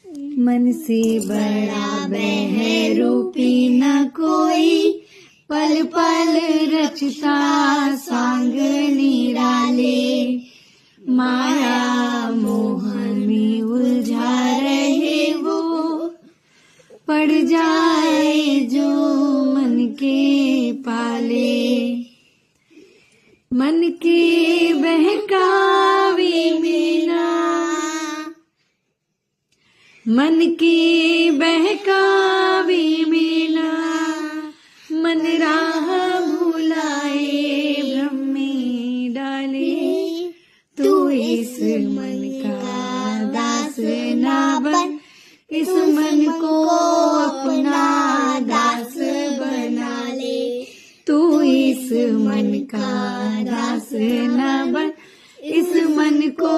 मन से बड़ा बहरूपी न कोई, पल पल रचता सांग निराले। माया मोह में उलझा रहे वो, पड़ जाए जो मन के पाले। मन के बहकावे में ना, मन के बहकावे में ना, मन राह भुलाए भ्रम में डाले। तू इस मन का दास ना बन, इस मन को अपना दास बना ले। तू इस मन का दास ना बन, इस मन को